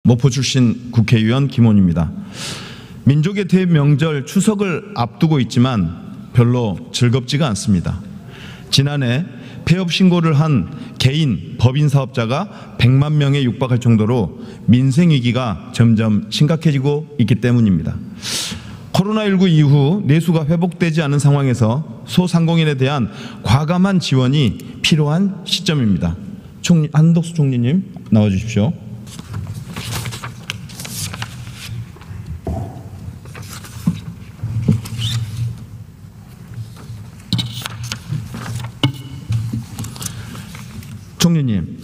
목포 출신 국회의원 김원입니다. 민족의 대명절 추석을 앞두고 있지만 별로 즐겁지가 않습니다. 지난해 폐업 신고를 한 개인, 법인 사업자가 100만 명에 육박할 정도로 민생 위기가 점점 심각해지고 있기 때문입니다. 코로나19 이후 내수가 회복되지 않은 상황에서 소상공인에 대한 과감한 지원이 필요한 시점입니다. 한덕수 총리님 나와주십시오. 총리님,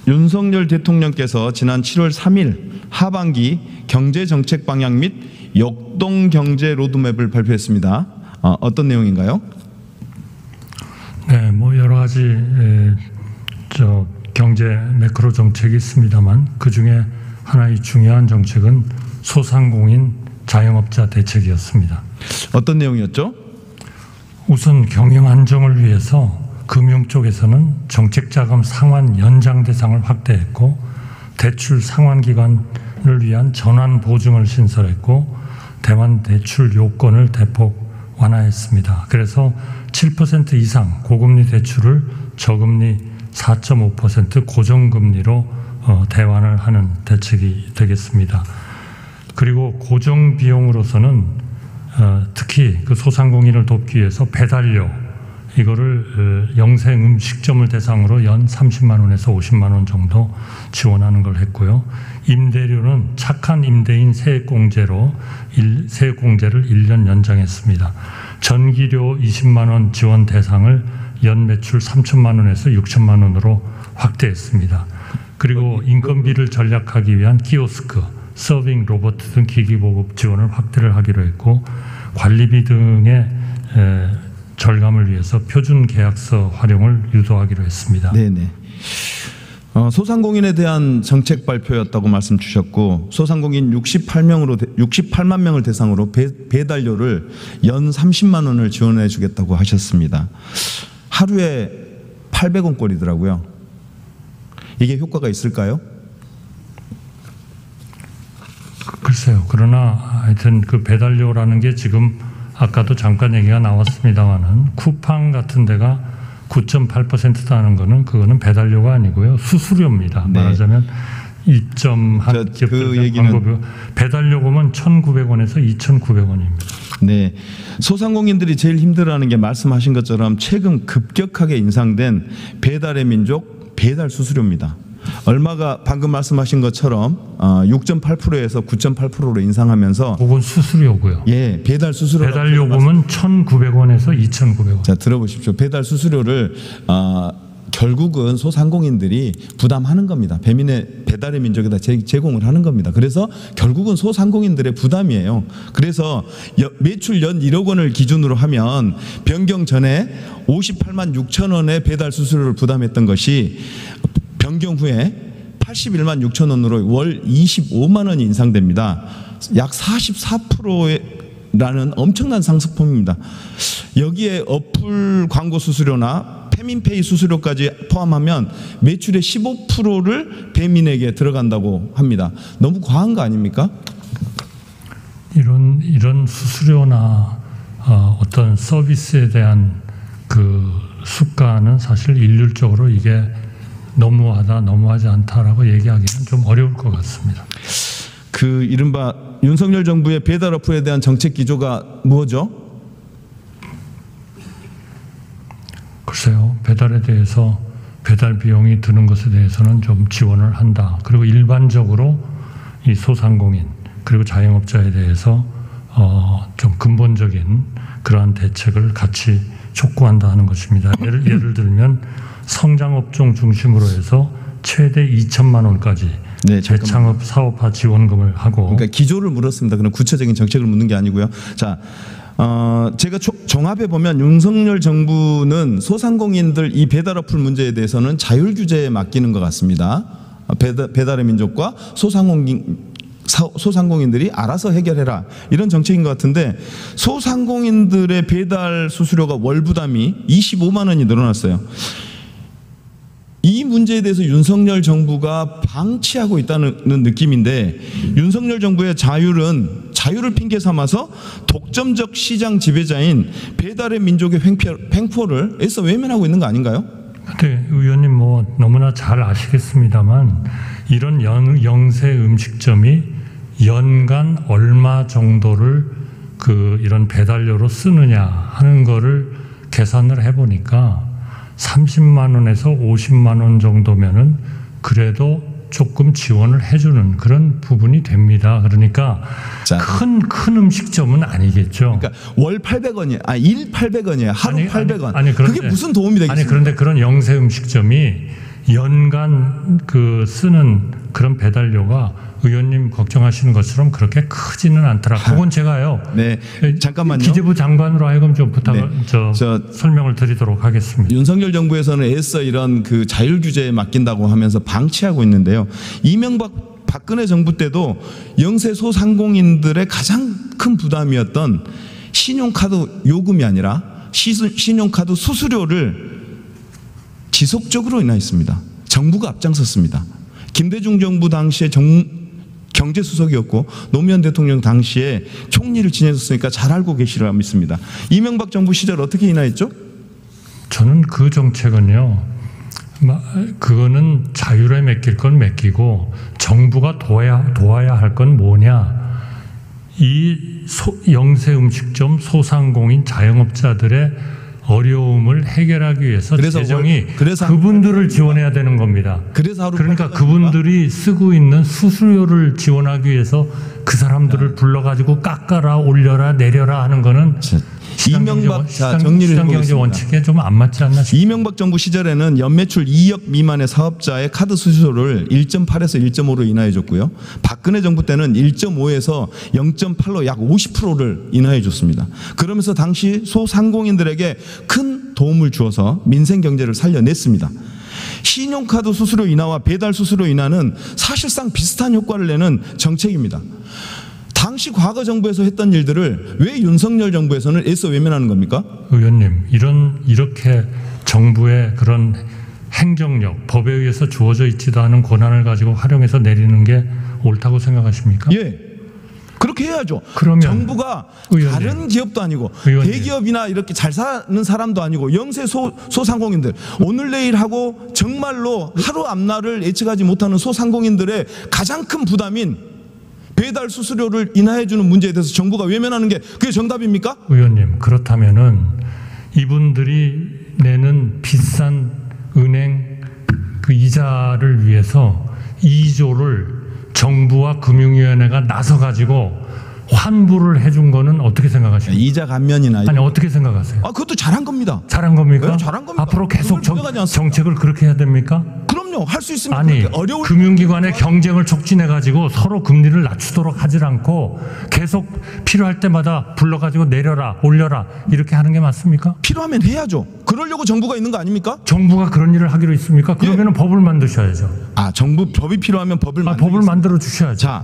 윤석열 대통령께서 지난 7월 3일 하반기 경제정책 방향 및 역동경제 로드맵을 발표했습니다. 어떤 내용인가요? 네, 여러 가지 경제 매크로 정책이 있습니다만 그 중에 하나의 중요한 정책은 소상공인 자영업자 대책이었습니다. 어떤 내용이었죠? 우선 경영 안정을 위해서 금융 쪽에서는 정책자금 상환 연장 대상을 확대했고, 대출 상환 기간을 위한 전환 보증을 신설했고, 대환 대출 요건을 대폭 완화했습니다. 그래서 7% 이상 고금리 대출을 저금리 4.5% 고정금리로 대환을 하는 대책이 되겠습니다. 그리고 고정 비용으로서는 특히 그 소상공인을 돕기 위해서 배달료, 이거를 영생 음식점을 대상으로 연 30만 원에서 50만 원 정도 지원하는 걸 했고요. 임대료는 착한 임대인 세액공제를 1년 연장했습니다. 전기료 20만 원 지원 대상을 연 매출 3천만 원에서 6천만 원으로 확대했습니다. 그리고 인건비를 절약하기 위한 키오스크, 서빙 로봇 등 기기 보급 지원을 확대를 하기로 했고, 관리비 등의 절감을 위해서 표준 계약서 활용을 유도하기로 했습니다. 네네. 소상공인에 대한 정책 발표였다고 말씀 주셨고, 소상공인 68만 명을 대상으로 배달료를 연 30만 원을 지원해 주겠다고 하셨습니다. 하루에 800원꼴이더라고요. 이게 효과가 있을까요? 글쎄요. 그러나 하여튼 그 배달료라는 게 지금 아까도 잠깐 얘기가 나왔습니다만은 쿠팡 같은 데가 9.8%다는 거는 그거는 배달료가 아니고요. 수수료입니다. 네. 말하자면 2.1 그 얘기는 배달요금은 1,900원에서 2,900원입니다. 네, 소상공인들이 제일 힘들어하는 게 말씀하신 것처럼 최근 급격하게 인상된 배달의 민족 배달 수수료입니다. 얼마가 방금 말씀하신 것처럼 6.8%에서 9.8%로 인상하면서, 그건 수수료고요. 예, 배달 수수료. 배달 요금은 1,900원에서 2,900원. 자, 들어보십시오. 배달 수수료를 결국은 소상공인들이 부담하는 겁니다. 배달의 민족에다 제공을 하는 겁니다. 그래서 결국은 소상공인들의 부담이에요. 그래서 매출 연 1억 원을 기준으로 하면 변경 전에 58만 6천 원의 배달 수수료를 부담했던 것이 변경 후에 81만 6천 원으로 월 25만 원이 인상됩니다. 약 44%라는 엄청난 상승폭입니다. 여기에 어플 광고 수수료나 페민페이 수수료까지 포함하면 매출의 15%를 배민에게 들어간다고 합니다. 너무 과한 거 아닙니까? 이런 수수료나 어떤 서비스에 대한 그 수가는 사실 일률적으로 이게 너무하다, 너무하지 않다라고 얘기하기는 좀 어려울 것 같습니다. 그 이른바 윤석열 정부의 배달 어플에 대한 정책 기조가 뭐죠? 글쎄요, 배달에 대해서 배달 비용이 드는 것에 대해서는 좀 지원을 한다. 그리고 일반적으로 이 소상공인 그리고 자영업자에 대해서 좀 근본적인 그러한 대책을 같이 촉구한다 하는 것입니다. 예를 들면 성장업종 중심으로 해서 최대 2천만 원까지 네, 재창업 사업화 지원금을 하고. 그러니까 기조를 물었습니다. 그럼 구체적인 정책을 묻는 게 아니고요. 자, 제가 종합해 보면 윤석열 정부는 소상공인들 이 배달 어플 문제에 대해서는 자율 규제에 맡기는 것 같습니다. 배달의 민족과 소상공인들이 알아서 해결해라, 이런 정책인 것 같은데, 소상공인들의 배달 수수료가 월 부담이 25만 원이 늘어났어요. 이 문제에 대해서 윤석열 정부가 방치하고 있다는 느낌인데, 윤석열 정부의 자유를 핑계 삼아서 독점적 시장 지배자인 배달의 민족의 횡포를 애써 외면하고 있는 거 아닌가요? 네, 의원님 뭐 너무나 잘 아시겠습니다만 이런 영세 음식점이 연간 얼마 정도를 이런 배달료로 쓰느냐 하는 거를 계산을 해보니까 30만 원에서 50만 원 정도면은 그래도 조금 지원을 해주는 그런 부분이 됩니다. 그러니까 큰 음식점은 아니겠죠. 그러니까 월 800원이에요. 일 800원이에요. 하루 800원. 그런데, 그게 무슨 도움이 되겠습니까? 아니 그런데 그런 영세 음식점이 연간 쓰는 그런 배달료가 의원님 걱정하시는 것처럼 그렇게 크지는 않더라. 그건 제가요. 네, 잠깐만요. 기재부 장관으로 하여금 좀 부탁을 설명을 드리도록 하겠습니다. 윤석열 정부에서는 애써 이런 자율 규제에 맡긴다고 하면서 방치하고 있는데요. 박근혜 정부 때도 영세 소상공인들의 가장 큰 부담이었던 신용카드 요금이 아니라 신용카드 수수료를 지속적으로 인하했습니다. 정부가 앞장섰습니다. 김대중 정부 당시에 경제수석이었고 노무현 대통령 당시에 총리를 지내셨으니까 잘 알고 계시리라 믿습니다. 이명박 정부 시절 어떻게 인하했죠? 저는 그 정책은요, 그거는 자율에 맡길 건 맡기고 정부가 도와야 할 건 뭐냐, 이 영세 음식점 소상공인 자영업자들의 어려움을 해결하기 위해서 재정이 그분들을 지원해야 되는 겁니다. 그러니까 그분들이 쓰고 있는 수수료를 지원하기 위해서 그 사람들을 불러가지고 깎아라 올려라 내려라 하는 거는 시장경제 원칙에 좀 안 맞지 않나 싶습니다. 이명박 정부 시절에는 연매출 2억 미만의 사업자의 카드 수수료를 1.8에서 1.5로 인하해 줬고요. 박근혜 정부 때는 1.5에서 0.8로 약 50%를 인하해 줬습니다. 그러면서 당시 소상공인들에게 큰 도움을 주어서 민생 경제를 살려냈습니다. 신용카드 수수료 인하와 배달 수수료 인하는 사실상 비슷한 효과를 내는 정책입니다. 당시 과거 정부에서 했던 일들을 왜 윤석열 정부에서는 애써 외면하는 겁니까? 의원님, 이렇게 정부의 그런 행정력, 법에 의해서 주어져 있지도 않은 권한을 가지고 활용해서 내리는 게 옳다고 생각하십니까? 예. 그렇게 해야죠. 그러면 정부가 의원님, 다른 기업도 아니고 의원님, 대기업이나 이렇게 잘 사는 사람도 아니고 영세 소상공인들, 오늘 내일 하고 정말로 하루 앞날을 예측하지 못하는 소상공인들의 가장 큰 부담인 배달 수수료를 인하해 주는 문제에 대해서 정부가 외면하는 게 그게 정답입니까? 의원님, 그렇다면은 이분들이 내는 비싼 은행 이자를 위해서 2조를 정부와 금융위원회가 나서 가지고 환불을 해준 거는 어떻게 생각하십니까? 이자 감면이나 아니 어떻게 생각하세요? 그것도 잘한 겁니다. 잘한 겁니까? 네, 잘한 겁니다. 앞으로 계속 정책을 그렇게 해야 됩니까? 그럼요. 할 수 있습니다. 아니 금융기관의 경쟁을 촉진해 가지고 서로 금리를 낮추도록 하지 않고 계속 필요할 때마다 불러가지고 내려라 올려라 이렇게 하는 게 맞습니까? 필요하면 해야죠. 그러려고 정부가 있는 거 아닙니까? 정부가 그런 일을 하기로 있습니까? 그러면 법을 만드셔야죠. 법이 필요하면 법을 만들어 주셔야죠. 자,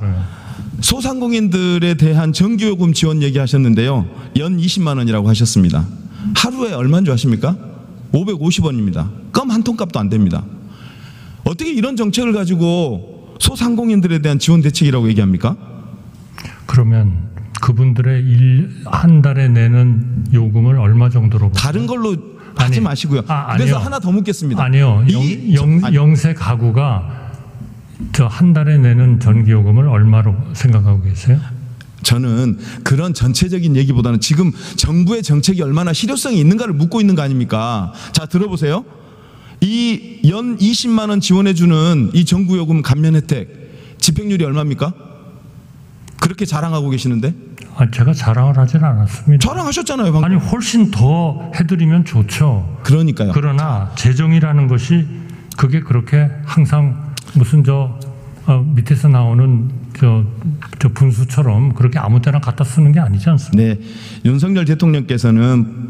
소상공인들에 대한 전기요금 지원 얘기하셨는데요. 연 20만 원이라고 하셨습니다. 하루에 얼마인 줄 아십니까? 550원입니다. 껌 한 통 값도 안 됩니다. 어떻게 이런 정책을 가지고 소상공인들에 대한 지원 대책이라고 얘기합니까? 그러면 그분들의 한 달에 내는 요금을 얼마 정도로 다른 걸로 하지 마시고요. 그래서 하나 더 묻겠습니다. 아니요. 영세 가구가 한 달에 내는 전기요금을 얼마로 생각하고 계세요? 저는 그런 전체적인 얘기보다는 지금 정부의 정책이 얼마나 실효성이 있는가를 묻고 있는 거 아닙니까? 자, 들어보세요. 이 연 20만 원 지원해주는 이 전기요금 감면 혜택 집행률이 얼마입니까? 그렇게 자랑하고 계시는데? 제가 자랑을 하진 않았습니다. 자랑하셨잖아요, 방금. 아니 훨씬 더 해드리면 좋죠. 그러니까요. 그러나 재정이라는 것이 그게 그렇게 항상 무슨 밑에서 나오는 분수처럼 그렇게 아무 때나 갖다 쓰는 게 아니지 않습니까? 네, 윤석열 대통령께서는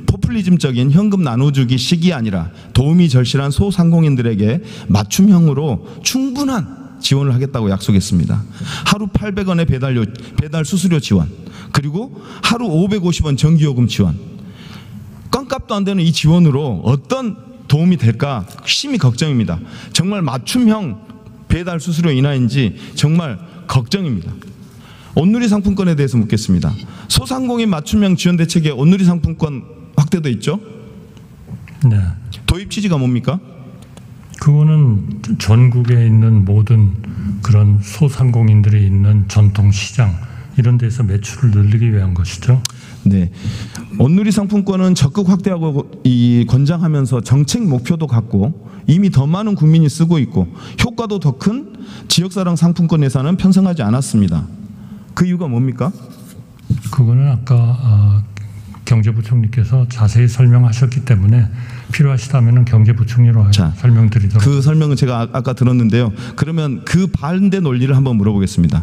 포퓰리즘적인 현금 나눠주기 식이 아니라 도움이 절실한 소상공인들에게 맞춤형으로 충분한 지원을 하겠다고 약속했습니다. 하루 800원의 배달 수수료 지원, 그리고 하루 550원 전기요금 지원. 껌값도 안 되는 이 지원으로 어떤 도움이 될까 심히 걱정입니다. 정말 맞춤형 배달 수수료 인하인지 정말 걱정입니다. 온누리 상품권에 대해서 묻겠습니다. 소상공인 맞춤형 지원 대책에 온누리 상품권 확대도 있죠? 네. 도입 취지가 뭡니까? 그거는 전국에 있는 모든 그런 소상공인들이 있는 전통시장 이런 데서 매출을 늘리기 위한 것이죠. 네, 온누리 상품권은 적극 확대하고 권장하면서 정책 목표도 갖고 이미 더 많은 국민이 쓰고 있고 효과도 더 큰 지역사랑 상품권 예산은 편성하지 않았습니다. 그 이유가 뭡니까? 그거는 아까 경제부총리께서 자세히 설명하셨기 때문에 필요하시다면 경제부총리로 설명드리도록. 그 설명은 제가 아까 들었는데요. 그러면 그 반대 논리를 한번 물어보겠습니다.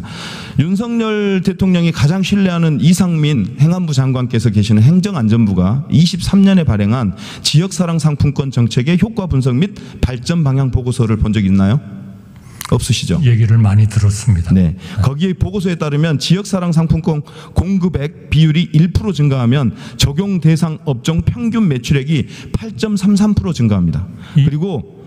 윤석열 대통령이 가장 신뢰하는 이상민 행안부 장관께서 계시는 행정안전부가 23년에 발행한 지역사랑 상품권 정책의 효과 분석 및 발전 방향 보고서를 본 적 있나요? 없으시죠? 얘기를 많이 들었습니다. 네. 거기에 보고서에 따르면 지역사랑 상품권 공급액 비율이 1% 증가하면 적용 대상 업종 평균 매출액이 8.33% 증가합니다. 그리고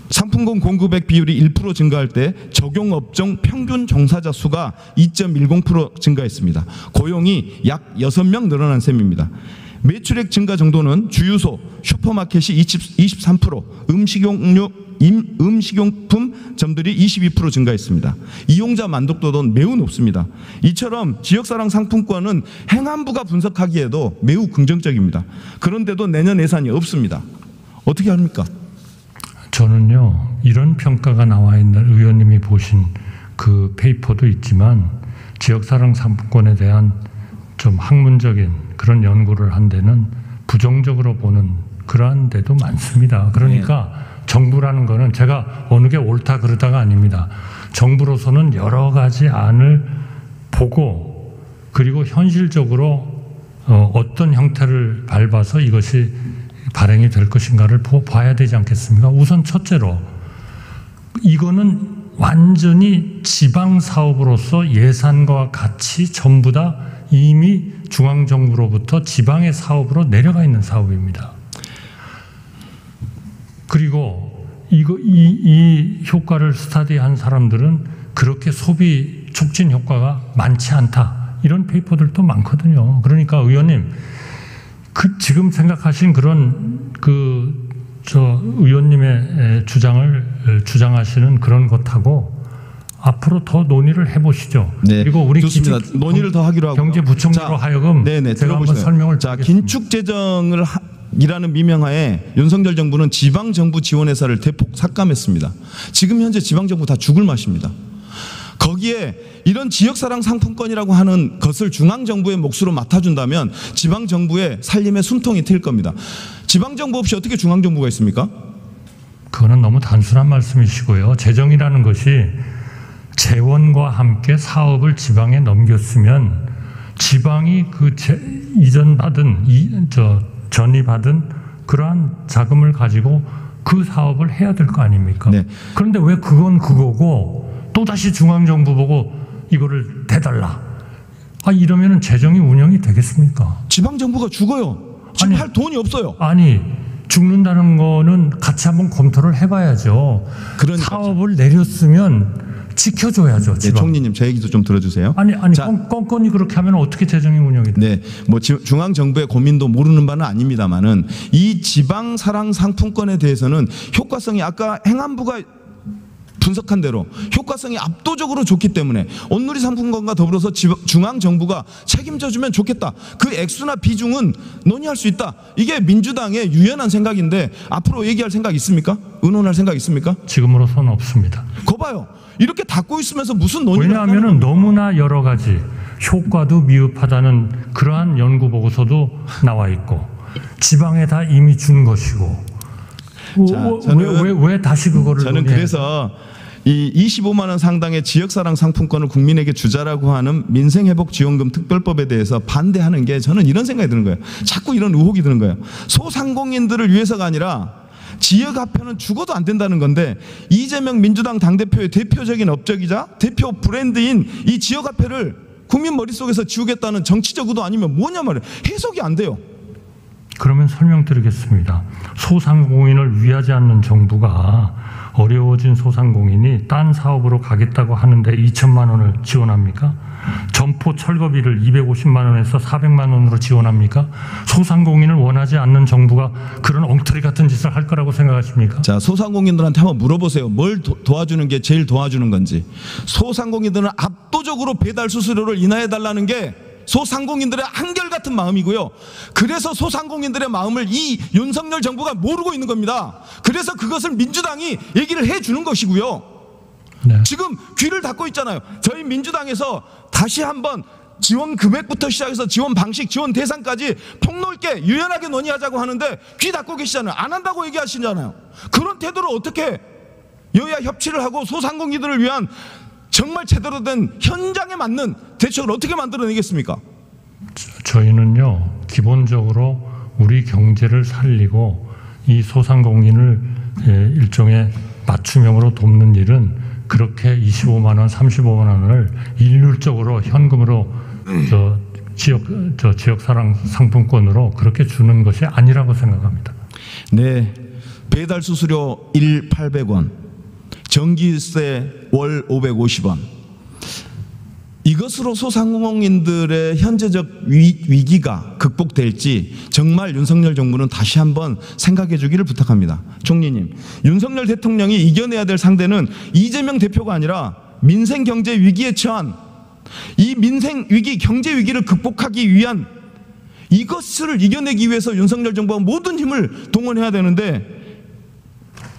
상품권 공급액 비율이 1% 증가할 때 적용 업종 평균 종사자 수가 2.10% 증가했습니다. 고용이 약 6명 늘어난 셈입니다. 매출액 증가 정도는 주유소, 슈퍼마켓이 23%, 음식용품점들이 22% 증가했습니다. 이용자 만족도는 매우 높습니다. 이처럼 지역사랑 상품권은 행안부가 분석하기에도 매우 긍정적입니다. 그런데도 내년 예산이 없습니다. 어떻게 합니까? 저는요, 이런 평가가 나와 있는 의원님이 보신 그 페이퍼도 있지만 지역사랑 상품권에 대한 좀 학문적인 그런 연구를 한 데는 부정적으로 보는 그러한 데도 많습니다. 그러니까 정부라는 거는 제가 어느 게 옳다 그러다가 아닙니다. 정부로서는 여러 가지 안을 보고 그리고 현실적으로 어떤 형태를 밟아서 이것이 발행이 될 것인가를 봐야 되지 않겠습니까? 우선 첫째로 이거는 완전히 지방사업으로서 예산과 같이 전부 다 이미 중앙정부로부터 지방의 사업으로 내려가 있는 사업입니다. 그리고 이 효과를 스터디한 사람들은 그렇게 소비 촉진 효과가 많지 않다. 이런 페이퍼들도 많거든요. 그러니까 의원님, 지금 생각하신 그런 의원님의 주장하시는 그런 것하고 앞으로 더 논의를 해보시죠. 네, 그리고 우리 좋습니다. 논의를 더 하기로 하고 경제부총리로 하여금 제가 한번 설명을 자, 긴축 재정을 이라는 미명하에 윤석열 정부는 지방정부 지원회사를 대폭 삭감했습니다. 지금 현재 지방정부 다 죽을 맛입니다. 거기에 이런 지역사랑 상품권이라고 하는 것을 중앙정부의 몫으로 맡아준다면 지방정부의 살림에 숨통이 트일 겁니다. 지방정부 없이 어떻게 중앙정부가 있습니까? 그거는 너무 단순한 말씀이시고요. 재정이라는 것이 재원과 함께 사업을 지방에 넘겼으면 지방이 전이받은 그러한 자금을 가지고 그 사업을 해야 될 거 아닙니까? 네. 그런데 왜 그건 그거고 또다시 중앙정부 보고 이거를 대달라. 이러면 재정이 운영이 되겠습니까? 지방정부가 죽어요. 지금 할 돈이 없어요. 아니, 죽는다는 거는 같이 한번 검토를 해봐야죠. 그러니까 사업을 내렸으면 지켜줘야죠. 네, 총리님 제 얘기도 좀 들어주세요. 껌껌이 그렇게 하면 어떻게 재정이 운영이 돼요? 네, 뭐 중앙 정부의 고민도 모르는 바는 아닙니다만은 이 지방 사랑 상품권에 대해서는 효과성이 아까 행안부가 분석한 대로 효과성이 압도적으로 좋기 때문에 온누리 상품권과 더불어서 중앙 정부가 책임져 주면 좋겠다. 그 액수나 비중은 논의할 수 있다. 이게 민주당의 유연한 생각인데 앞으로 얘기할 생각 있습니까? 의논할 생각 있습니까? 지금으로서는 없습니다. 거 봐요. 이렇게 닫고 있으면서 무슨 논의를 왜냐하면 너무나 여러 가지 효과도 미흡하다는 그러한 연구 보고서도 나와 있고 지방에 다 이미 준 것이고 왜 다시 그거를 저는 그래서 이 25만 원 상당의 지역사랑 상품권을 국민에게 주자라고 하는 민생회복지원금 특별법에 대해서 반대하는 게 저는 이런 생각이 드는 거예요. 자꾸 이런 의혹이 드는 거예요. 소상공인들을 위해서가 아니라 지역화폐는 죽어도 안 된다는 건데 이재명 민주당 당대표의 대표적인 업적이자 대표 브랜드인 이 지역화폐를 국민 머릿속에서 지우겠다는 정치적 의도 아니면 뭐냐 말이에요. 해석이 안 돼요. 그러면 설명드리겠습니다. 소상공인을 위하지 않는 정부가 어려워진 소상공인이 딴 사업으로 가겠다고 하는데 2천만 원을 지원합니까? 점포 철거비를 250만 원에서 400만 원으로 지원합니까? 소상공인을 원하지 않는 정부가 그런 엉터리 같은 짓을 할 거라고 생각하십니까? 자, 소상공인들한테 한번 물어보세요. 뭘 도와주는 게 제일 도와주는 건지. 소상공인들은 압도적으로 배달 수수료를 인하해 달라는 게 소상공인들의 한결같은 마음이고요. 그래서 소상공인들의 마음을 이 윤석열 정부가 모르고 있는 겁니다. 그래서 그것을 민주당이 얘기를 해주는 것이고요. 네. 지금 귀를 닫고 있잖아요. 저희 민주당에서 다시 한번 지원 금액부터 시작해서 지원 방식, 지원 대상까지 폭넓게 유연하게 논의하자고 하는데 귀 닫고 계시잖아요. 안 한다고 얘기하시잖아요. 그런 태도를 어떻게 여야 협치를 하고 소상공인들을 위한 정말 제대로 된 현장에 맞는 대책을 어떻게 만들어내겠습니까? 저희는요, 기본적으로 우리 경제를 살리고 이 소상공인을 일종의 맞춤형으로 돕는 일은 그렇게 25만 원, 35만 원을 일률적으로 현금으로 지역사랑 상품권으로 그렇게 주는 것이 아니라고 생각합니다. 네, 배달 수수료 1,800원, 전기세 월 550원. 이것으로 소상공인들의 현재적 위기가 극복될지 정말 윤석열 정부는 다시 한번 생각해 주기를 부탁합니다. 총리님, 윤석열 대통령이 이겨내야 될 상대는 이재명 대표가 아니라 민생 경제 위기에 처한 이 민생 위기, 경제 위기를 극복하기 위한 이것을 이겨내기 위해서 윤석열 정부가 모든 힘을 동원해야 되는데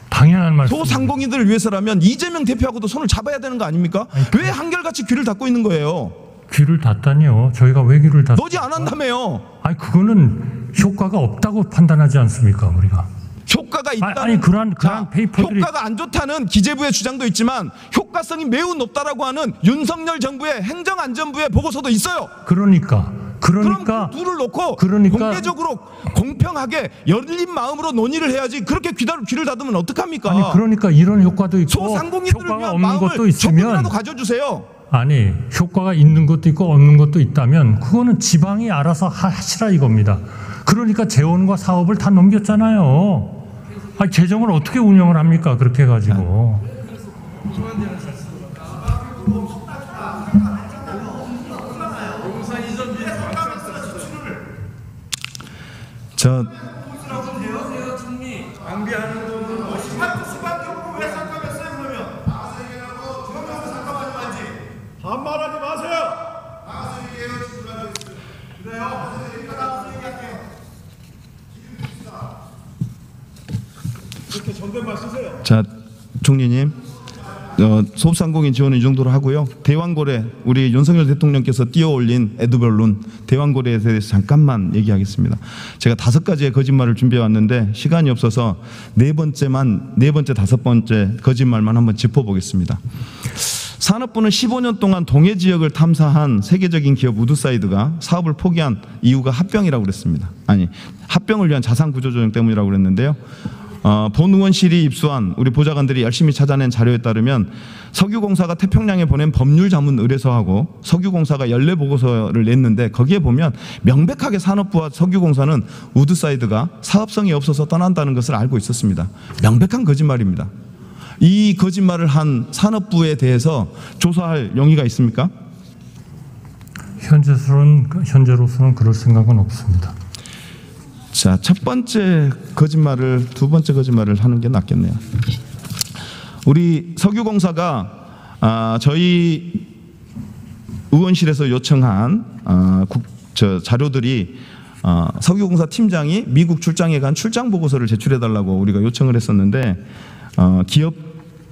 당연한 말씀. 소상공인들을 위해서라면 이재명 대표하고도 손을 잡아야 되는 거 아닙니까? 왜 한결같이 귀를 닫고 있는 거예요? 귀를 닫다니요? 저희가 왜 귀를 닫습니까? 너지 안 한다며요. 아니 그거는 효과가 없다고 판단하지 않습니까, 우리가? 효과가 있다는 아니 그러한 페이퍼들이 효과가 안 좋다는 기재부의 주장도 있지만 효과성이 매우 높다라고 하는 윤석열 정부의 행정안전부의 보고서도 있어요. 그러니까 그럼 그 둘을 놓고 그러니까 공개적으로 공평하게 열린 마음으로 논의를 해야지. 그렇게 귀를 닫으면 어떡합니까? 아니 그러니까 이런 효과도 있고 소상공인들을 효과가 위한 없는 마음을 것도 있으면 조금이라도 가져주세요. 아니 효과가 있는 것도 있고 없는 것도 있다면 그거는 지방이 알아서 하시라 이겁니다. 그러니까 재원과 사업을 다 넘겼잖아요. 아니 재정을 어떻게 운영을 합니까? 그렇게 해가지고. 저 낭비하는 돈은 수밖에 없고 왜 삭감했어요 그러면? 반말하지 마세요. 나가서 얘기해요. 지금 그래요. 나가서 얘기할게요. 그렇게 존댓말 쓰세요. 자, 총리님, 소상공인 지원은 이 정도로 하고요. 대왕고래, 우리 윤석열 대통령께서 띄워올린 에드벌룬 대왕고래에 대해서 잠깐만 얘기하겠습니다. 제가 5가지의 거짓말을 준비해 왔는데 시간이 없어서 네 번째, 5번째 거짓말만 한번 짚어보겠습니다. 산업부는 15년 동안 동해 지역을 탐사한 세계적인 기업 우드사이드가 사업을 포기한 이유가 합병이라고 그랬습니다. 아니, 합병을 위한 자산 구조 조정 때문이라고 그랬는데요. 본 의원실이 입수한 우리 보좌관들이 열심히 찾아낸 자료에 따르면 석유공사가 태평양에 보낸 법률 자문 의뢰서하고 석유공사가 연례 보고서를 냈는데 거기에 보면 명백하게 산업부와 석유공사는 우드사이드가 사업성이 없어서 떠난다는 것을 알고 있었습니다. 명백한 거짓말입니다. 이 거짓말을 한 산업부에 대해서 조사할 용의가 있습니까? 현재로서는 그럴 생각은 없습니다. 자, 첫 번째 거짓말을, 두 번째 거짓말을 하는 게 낫겠네요. 우리 석유공사가 저희 의원실에서 요청한 자료들이 석유공사 팀장이 미국 출장에 간 출장 보고서를 제출해달라고 우리가 요청을 했었는데 기업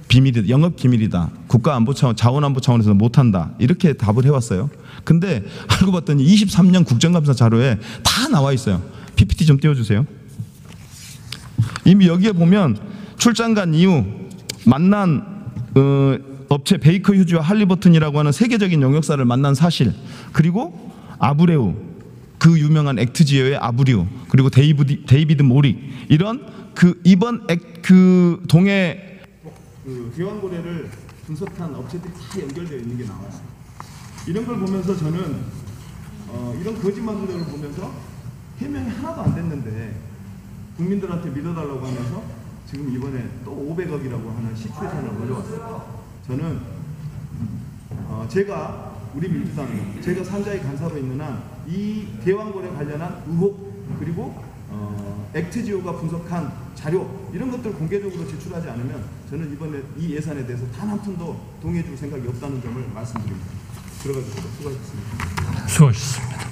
비밀이다, 영업 기밀이다, 국가안보 차원, 자원안보 차원에서 못한다 이렇게 답을 해왔어요. 근데 알고 봤더니 23년 국정감사 자료에 다 나와 있어요. PPT 좀 띄워주세요. 이미 여기에 보면 출장 간 이후 만난 업체 베이커 휴지와 할리버튼이라고 하는 세계적인 용역사를 만난 사실, 그리고 아브레우, 그 유명한 액트지어의 아브리우, 그리고 데이비드 모릭, 이런 이번 동해 대왕고래를 분석한 업체들이 다 연결되어 있는 게 나와요. 이런 걸 보면서 저는 이런 거짓말들을 보면서 해명이 하나도 안 됐는데 국민들한테 믿어달라고 하면서 지금 이번에 또 500억이라고 하는 시큐에이션을 올려왔어요. 저는 제가 우리 민주당 제가 산자의 간사로 있는 한 이 대왕거래 관련한 의혹 그리고 액트지오가 분석한 자료 이런 것들 공개적으로 제출하지 않으면 저는 이번에 이 예산에 대해서 단 한 푼도 동의해줄 생각이 없다는 점을 말씀드립니다. 들어가주셔서 수고하셨습니다. 수고하셨습니다.